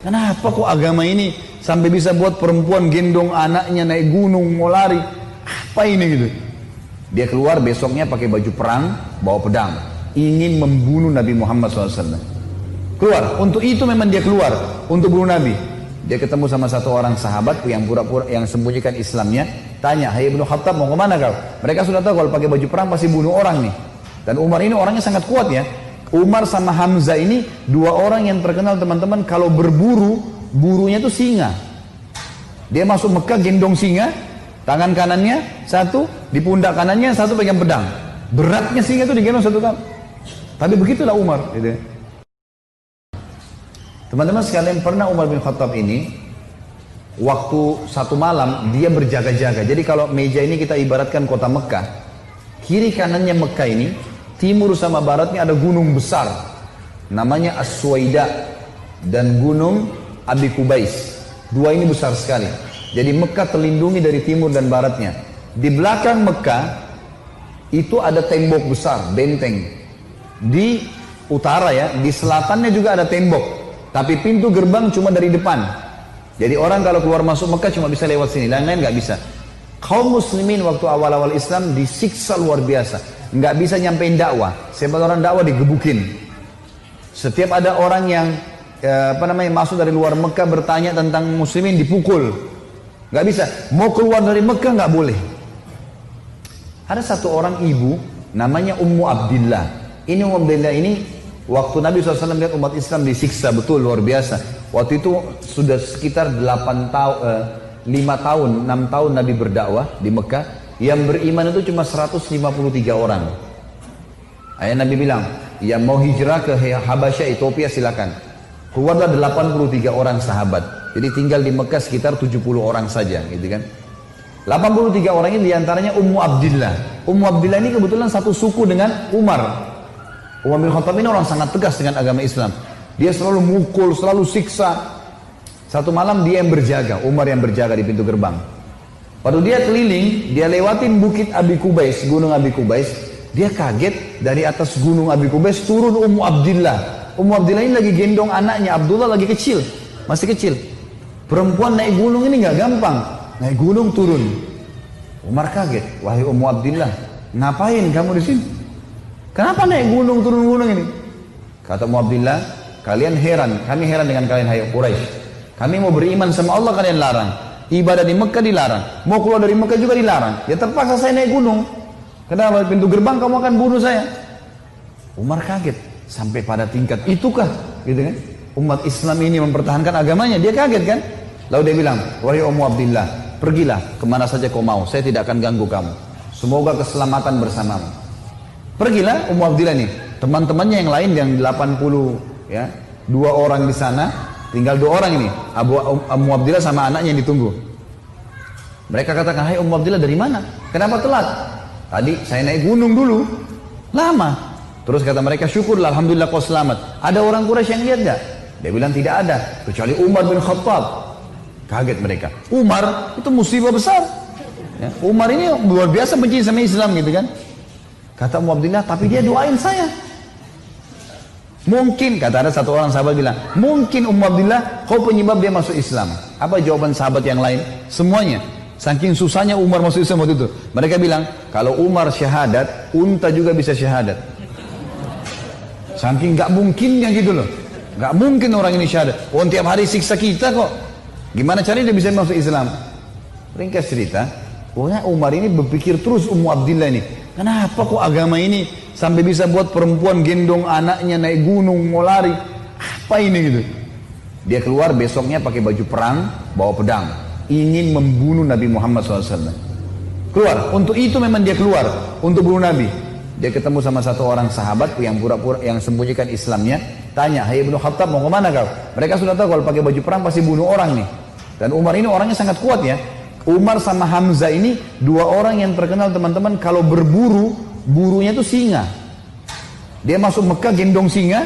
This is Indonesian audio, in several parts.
Kenapa kok agama ini sampai bisa buat perempuan gendong anaknya naik gunung mau lari? Apa ini gitu? Dia keluar besoknya pakai baju perang, bawa pedang, ingin membunuh Nabi Muhammad SAW. Keluar, untuk itu memang dia keluar, untuk bunuh Nabi. Dia ketemu sama satu orang sahabat yang pura-pura yang sembunyikan Islamnya, tanya, "Hai Ibnu Khattab, mau kemana kau?" Mereka sudah tahu kalau pakai baju perang pasti bunuh orang nih. Dan Umar ini orangnya sangat kuat ya. Umar sama Hamzah ini dua orang yang terkenal teman-teman kalau berburu, burunya itu singa. Dia masuk Mekah gendong singa, tangan kanannya satu, di pundak kanannya satu pegang pedang. Beratnya singa itu digendong satu kali. Tapi begitulah Umar. Gitu. Teman-teman sekalian, pernah Umar bin Khattab ini waktu satu malam dia berjaga-jaga. Jadi kalau meja ini kita ibaratkan kota Mekah, kiri kanannya Mekah ini, timur sama baratnya ada gunung besar namanya As-Suwaida dan gunung Abi Kubais. Dua ini besar sekali. Jadi Mekah terlindungi dari timur dan baratnya. Di belakang Mekah itu ada tembok besar, benteng. Di utara ya, di selatannya juga ada tembok. Tapi pintu gerbang cuma dari depan. Jadi orang kalau keluar masuk Mekah cuma bisa lewat sini, lain-lain nggak bisa. Kaum muslimin waktu awal-awal Islam disiksa luar biasa. Nggak bisa nyampein dakwah. Sebab orang dakwah digebukin. Setiap ada orang yang masuk dari luar Mekah bertanya tentang muslimin dipukul. Nggak bisa. Mau keluar dari Mekah nggak boleh. Ada satu orang ibu namanya Ummu Abdillah. Ini Ummu Abdillah ini waktu Nabi SAW lihat umat Islam disiksa betul luar biasa. Waktu itu sudah sekitar 5 tahun, 6 tahun Nabi berdakwah di Mekah. Yang beriman itu cuma 153 orang. Ayah Nabi bilang, yang mau hijrah ke Habasyah, Ethiopia silakan. Keluarlah 83 orang sahabat. Jadi tinggal di Mekah sekitar 70 orang saja, gitu kan. 83 orang ini diantaranya Ummu Abdillah. Ummu Abdillah ini kebetulan satu suku dengan Umar. Umar bin Khattab ini orang sangat tegas dengan agama Islam. Dia selalu mukul, selalu siksa. Satu malam dia yang berjaga, Umar yang berjaga di pintu gerbang. Waktu dia keliling, dia lewatin bukit Abi Kubais, gunung Abi Kubais. Dia kaget, dari atas gunung Abi Kubais turun Ummu Abdillah. Ummu Abdillah ini lagi gendong anaknya, Abdullah lagi kecil, masih kecil. Perempuan naik gunung ini nggak gampang, naik gunung turun. Umar kaget, wahai Ummu Abdillah, ngapain kamu di sini? Kenapa naik gunung turun gunung ini? Kata Ummu Abdillah, kalian heran, kami heran dengan kalian hai Quraisy. Kami mau beriman sama Allah, kalian larang. Ibadah di Mekah dilarang, mau keluar dari Mekah juga dilarang. Ya terpaksa saya naik gunung. Kenapa pintu gerbang kamu akan bunuh saya? Umar kaget, sampai pada tingkat itukah, gitu kan? Umat Islam ini mempertahankan agamanya, dia kaget kan? Lalu dia bilang, wahai Ummu Abdillah, pergilah kemana saja kau mau, saya tidak akan ganggu kamu. Semoga keselamatan bersamamu. Pergilah Ummu Abdillah nih, teman-temannya yang lain yang 80 ya, 2 orang di sana, tinggal 2 orang ini, Ummu Abdillah sama anaknya yang ditunggu. Mereka katakan, hai Ummu Abdillah dari mana? Kenapa telat? Tadi saya naik gunung dulu, lama. Terus kata mereka, syukurlah, alhamdulillah kau selamat. Ada orang Quraisy yang lihat gak? Dia bilang tidak ada, kecuali Umar bin Khattab. Kaget mereka. Umar itu musibah besar. Ya, Umar ini luar biasa benci sama Islam gitu kan. Kata Ummu Abdillah, tapi dia doain saya. Mungkin, kata ada satu orang sahabat bilang, mungkin Ummu Abdillah kau penyebab dia masuk Islam. Apa jawaban sahabat yang lain? Semuanya. Saking susahnya Umar masuk Islam waktu itu. Mereka bilang, kalau Umar syahadat, unta juga bisa syahadat. Saking gak mungkinnya gitu loh. Gak mungkin orang ini syahadat. Oh tiap hari siksa kita kok. Gimana caranya dia bisa masuk Islam? Ringkas cerita, pokoknya Umar ini berpikir terus Ummu Abdillah ini. Kenapa kok agama ini sampai bisa buat perempuan gendong anaknya naik gunung mau lari? Apa ini gitu? Dia keluar besoknya pakai baju perang, bawa pedang, ingin membunuh Nabi Muhammad SAW. Keluar, untuk itu memang dia keluar, untuk bunuh Nabi. Dia ketemu sama satu orang sahabat yang pura-pura yang sembunyikan Islamnya, tanya, hai Ibnu Khattab mau kemana kau? Mereka sudah tahu kalau pakai baju perang pasti bunuh orang nih. Dan Umar ini orangnya sangat kuat ya. Umar sama Hamzah ini 2 orang yang terkenal teman-teman kalau berburu, burunya itu singa. Dia masuk Mekah gendong singa,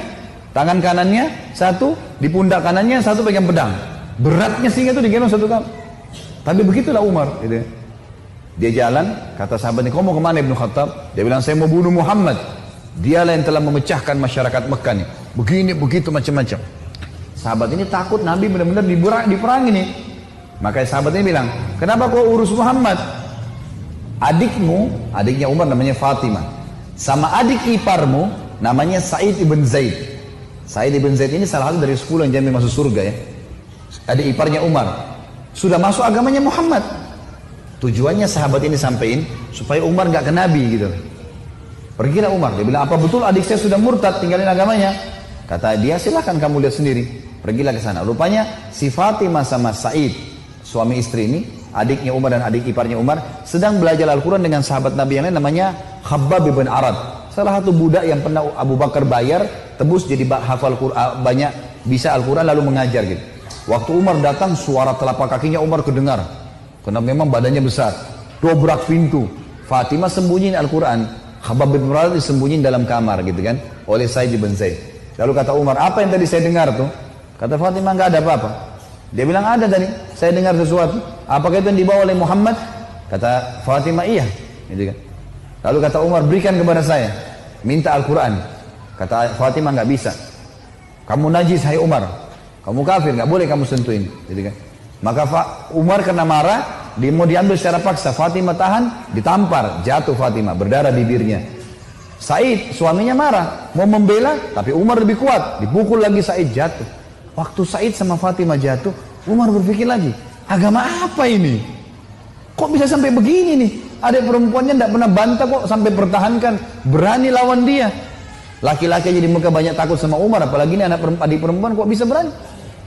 tangan kanannya satu, di pundak kanannya satu pegang pedang. Beratnya singa itu digendong satu kali. Tapi begitulah Umar gitu. Dia jalan, kata sahabatnya, kau mau kemana Ibnu Khattab? Dia bilang, saya mau bunuh Muhammad. Dialah yang telah memecahkan masyarakat Mekah nih. Begini, begitu, macam-macam. Sahabat ini takut Nabi benar-benar diperangi nih. Maka sahabat ini bilang, kenapa kau urus Muhammad? Adiknya Umar namanya Fatimah, sama adik iparmu namanya Sa'id ibn Zaid. Sa'id ibn Zaid ini salah satu dari 10 yang jamin masuk surga ya. Adik iparnya Umar, sudah masuk agamanya Muhammad. Tujuannya sahabat ini sampaikan supaya Umar gak ke Nabi gitu. Pergilah Umar, dia bilang, apa betul adik saya sudah murtad, tinggalin agamanya? Kata dia, silahkan kamu lihat sendiri. Pergilah ke sana. Rupanya si Fatimah sama Sa'id, suami istri ini, adiknya Umar dan adik iparnya Umar, sedang belajar Al-Quran dengan sahabat Nabi yang lain namanya Khabbab bin Arad. Salah satu budak yang pernah Abu Bakar bayar, tebus jadi hafal Quran, banyak bisa Al-Quran lalu mengajar gitu. Waktu Umar datang, suara telapak kakinya Umar kedengar. Karena memang badannya besar. Dobrak pintu. Fatimah sembunyiin Al-Quran. Khabbab bin Arad disembunyiin dalam kamar gitu kan, oleh Sa'id bin Zaid. Lalu kata Umar, apa yang tadi saya dengar tuh? Kata Fatimah, nggak ada apa-apa. Dia bilang, ada tadi, saya dengar sesuatu. Apakah itu yang dibawa oleh Muhammad? Kata Fatimah, iya. Gitu kan. Lalu kata Umar, berikan kepada saya. Minta Al-Quran. Kata Fatimah, nggak bisa. Kamu najis, hai Umar. Kamu kafir, nggak boleh kamu sentuh ini. Gitu kan. Maka Umar kena marah, dia mau diambil secara paksa. Fatimah tahan, ditampar. Jatuh Fatimah, berdarah bibirnya. Said, suaminya marah. Mau membela, tapi Umar lebih kuat. Dipukul lagi Said, jatuh. Waktu Said sama Fatimah jatuh, Umar berpikir lagi, agama apa ini? Kok bisa sampai begini nih? Ada perempuannya tidak pernah bantah kok sampai pertahankan, berani lawan dia. Laki-laki aja di Mekah banyak takut sama Umar, apalagi ini adik perempuan kok bisa berani?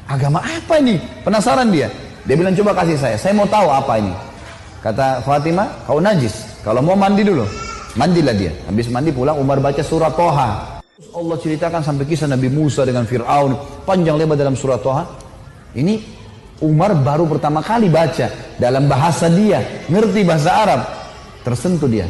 Agama apa ini? Penasaran dia. Dia bilang, coba kasih saya mau tahu apa ini. Kata Fatimah, kau najis, kalau mau mandi dulu. Mandilah dia. Habis mandi pulang, Umar baca surat Toha. Allah ceritakan sampai kisah Nabi Musa dengan Fir'aun, panjang lebar dalam surat Toha. Ini Umar baru pertama kali baca dalam bahasa dia, ngerti bahasa Arab, tersentuh dia.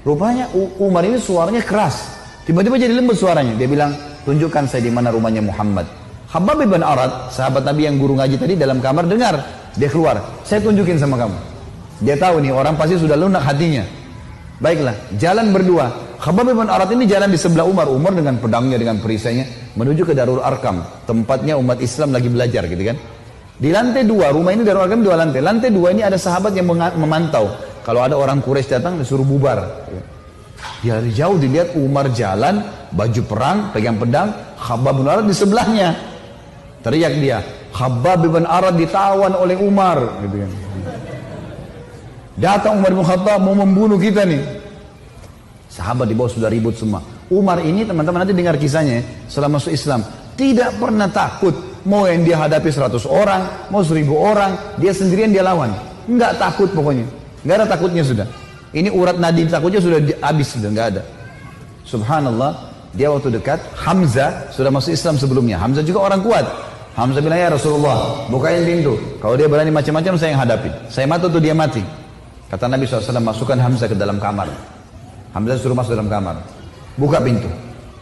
Rupanya Umar ini suaranya keras, tiba-tiba jadi lembut suaranya. Dia bilang, tunjukkan saya di mana rumahnya Muhammad. Khabbab bin Arad, sahabat Nabi yang guru ngaji tadi, dalam kamar dengar, dia keluar, saya tunjukin sama kamu. Dia tahu nih orang pasti sudah lunak hatinya. Baiklah, jalan berdua. Khabbab bin Arad ini jalan di sebelah Umar. Umar dengan pedangnya, dengan perisainya menuju ke Darul Arkam, tempatnya umat Islam lagi belajar gitu kan. Di lantai 2, rumah ini Darul Arkam 2 lantai. Lantai 2 ini ada sahabat yang memantau. Kalau ada orang Quraisy datang disuruh bubar. Dia dari jauh dilihat Umar jalan, baju perang, pegang pedang, Khabbab bin Arad di sebelahnya. Teriak dia, Khabbab bin Arad ditawan oleh Umar gitu kan. Datang Umar bin Khattab mau membunuh kita nih. Sahabat di bawah sudah ribut semua. Umar ini teman-teman nanti dengar kisahnya setelah masuk Islam. Tidak pernah takut. Mau yang dia hadapi 100 orang, mau 1000 orang, dia sendirian dia lawan. Enggak takut pokoknya. Enggak ada takutnya sudah. Ini urat nadi takutnya sudah habis sudah, enggak ada. Subhanallah, dia waktu dekat Hamzah sudah masuk Islam sebelumnya. Hamzah juga orang kuat. Hamzah bilang, ya Rasulullah, bukain pintu. Kalau dia berani macam-macam saya yang hadapi. Saya mati atau dia mati. Kata Nabi SAW, masukkan Hamzah ke dalam kamar. Hamzah suruh masuk dalam kamar. Buka pintu.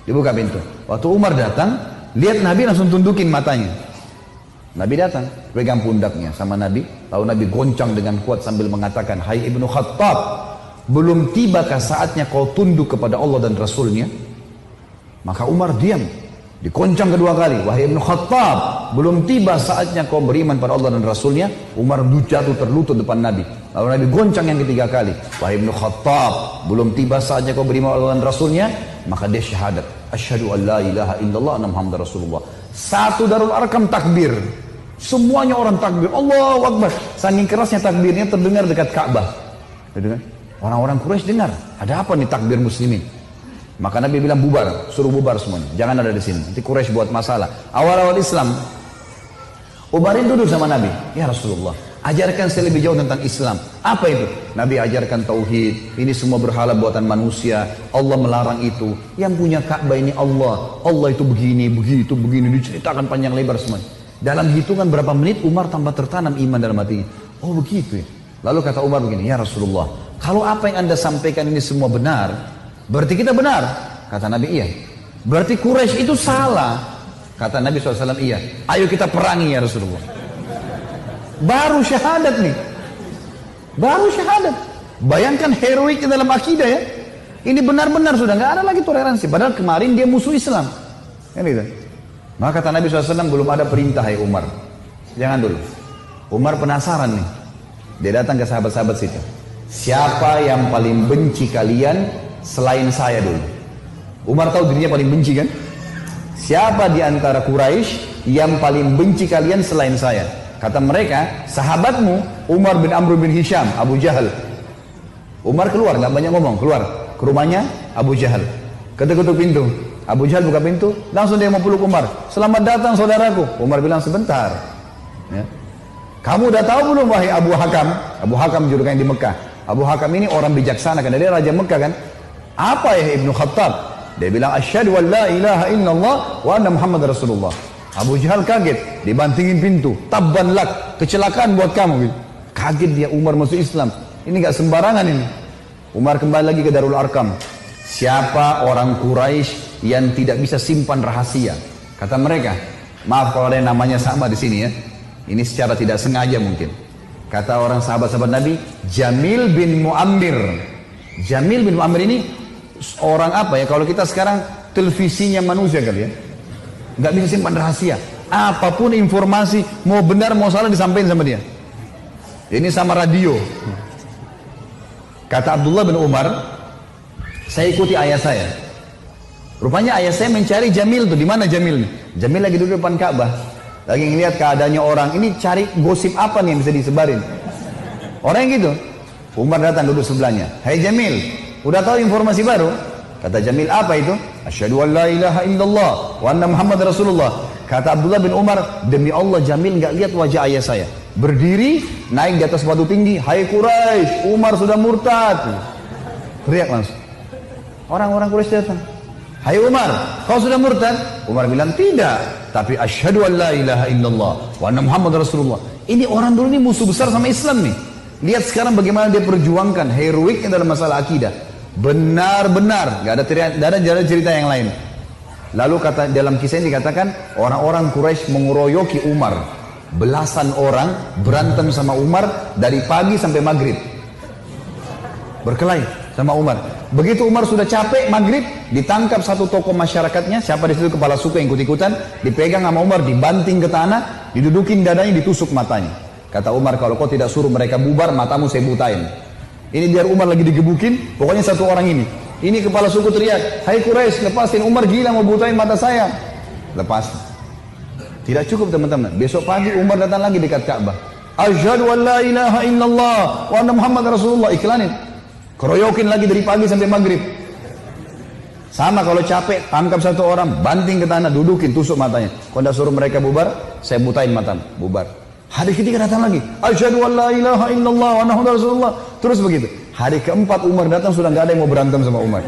Dibuka pintu. Waktu Umar datang, lihat Nabi langsung tundukin matanya. Nabi datang, pegang pundaknya sama Nabi. Lalu Nabi goncang dengan kuat sambil mengatakan, hai Ibnu Khattab, belum tibakah saatnya kau tunduk kepada Allah dan Rasulnya? Maka Umar diam. Dikoncang kedua kali, wahai Ibnu Khattab, belum tiba saatnya kau beriman pada Allah dan Rasulnya. Umar jatuh terlutut depan Nabi. Lalu Nabi goncang yang ketiga kali, wahai Ibnu Khattab, belum tiba saatnya kau beriman pada Allah dan Rasulnya. Maka dia syahadat, asyhadu an la ilaha illallah anna Muhammadar Rasulullah. Satu Darul Arkam takbir, semuanya orang takbir, Allahu Akbar. Saking kerasnya takbirnya terdengar dekat Ka'bah. Orang-orang Quraisy dengar, ada apa nih takbir muslimin? Maka Nabi bilang bubar, suruh bubar semuanya, jangan ada di sini. Nanti Quraisy buat masalah. Awal-awal Islam, Umar duduk sama Nabi, ya Rasulullah, ajarkan saya lebih jauh tentang Islam. Apa itu? Nabi ajarkan tauhid. Ini semua berhala buatan manusia. Allah melarang itu. Yang punya Ka'bah ini Allah. Allah itu begini, begitu, begini. Diceritakan panjang lebar semuanya. Dalam hitungan berapa menit Umar tambah tertanam iman dalam hatinya. Oh begitu ya. Lalu kata Umar begini, ya Rasulullah, kalau apa yang anda sampaikan ini semua benar, berarti kita benar. Kata Nabi, iya. Berarti Quraisy itu salah. Kata Nabi SAW, iya. Ayo kita perangi ya Rasulullah. Baru syahadat nih. Baru syahadat. Bayangkan heroiknya dalam akidah ya. Ini benar-benar sudah nggak ada lagi toleransi. Padahal kemarin dia musuh Islam. Kan gitu. Maka kata Nabi SAW, belum ada perintah hai Umar. Jangan dulu. Umar penasaran nih. Dia datang ke sahabat-sahabat situ. Siapa yang paling benci kalian selain saya dulu? Umar tahu dirinya paling benci kan? Siapa di antara Quraisy yang paling benci kalian selain saya? Kata mereka, sahabatmu Umar bin Amr bin Hisham, Abu Jahal. Umar keluar, nggak banyak ngomong, keluar ke rumahnya Abu Jahal. Ketuk-ketuk pintu. Abu Jahal buka pintu, langsung dia mau peluk Umar. Selamat datang saudaraku. Umar bilang sebentar. Ya. Kamu udah tahu belum wahai Abu Hakam? Abu Hakam julukannya di Mekah. Abu Hakam ini orang bijaksana karena dia raja Mekah kan. Apa ya Ibnu Khattab? Dia bilang asyhadu an la ilaha illallah wa anna Muhammad Rasulullah. Abu Jahal kaget, dibantingin pintu. Tabban lak, kecelakaan buat kamu gitu. Kaget dia, Umar masuk Islam. Ini gak sembarangan ini. Umar kembali lagi ke Darul Arkam. Siapa orang Quraisy yang tidak bisa simpan rahasia? Kata mereka, maaf kalau ada yang namanya sama di sini ya. Ini secara tidak sengaja mungkin. Kata orang sahabat-sahabat Nabi, Jamil bin Muammir. Jamil bin Muammir ini orang apa ya? Kalau kita sekarang televisinya manusia kali ya. Nggak bisa simpan rahasia. Apapun informasi, mau benar mau salah disampaikan sama dia. Ini sama radio. Kata Abdullah bin Umar, saya ikuti ayah saya. Rupanya ayah saya mencari Jamil tuh. Di mana Jamil nih? Jamil lagi duduk depan Ka'bah. Lagi ngeliat keadaannya orang. Ini cari gosip apa nih yang bisa disebarin. Orang yang gitu. Umar datang duduk sebelahnya. Hai Jamil, udah tahu informasi baru? Kata Jamil, apa itu? Asyhadu an la ilaha illallah wa anna Muhammad Rasulullah. Kata Abdullah bin Umar, demi Allah Jamil nggak lihat wajah ayah saya. Berdiri, naik di atas batu tinggi. Hai Quraisy, Umar sudah murtad. Teriak langsung. Orang-orang Quraisy datang. Hai Umar, kau sudah murtad? Umar bilang tidak, tapi asyhadu an la ilaha illallah wa anna Muhammad Rasulullah. Ini orang dulu ini musuh besar sama Islam nih. Lihat sekarang bagaimana dia perjuangkan heroiknya dalam masalah akidah. Benar-benar, gak ada cerita yang lain. Lalu kata dalam kisah ini dikatakan orang-orang Quraisy mengeroyoki Umar. Belasan orang berantem sama Umar dari pagi sampai maghrib. Berkelahi sama Umar. Begitu Umar sudah capek maghrib, ditangkap satu tokoh masyarakatnya, siapa di situ kepala suku yang ikut-ikutan, dipegang sama Umar, dibanting ke tanah, didudukin dadanya, ditusuk matanya. Kata Umar, kalau kau tidak suruh mereka bubar, matamu saya butain. Ini biar Umar lagi digebukin, pokoknya satu orang ini. Ini kepala suku teriak, hai Quraisy, lepasin, Umar gila mau butain mata saya. Lepas. Tidak cukup teman-teman. Besok pagi Umar datang lagi dekat Ka'bah. Asyhadu an la ilaha illallah wa anna Muhammad Rasulullah. Iklanin. Keroyokin lagi dari pagi sampai maghrib. Sama kalau capek, tangkap satu orang, banting ke tanah, dudukin, tusuk matanya. Kalau tidak suruh mereka bubar, saya butain matamu. Bubar. Hari ketiga datang lagi. Asyhadu an la ilaha illallah wa anna Muhammad Rasulullah. Terus begitu. Hari keempat Umar datang sudah nggak ada yang mau berantem sama Umar.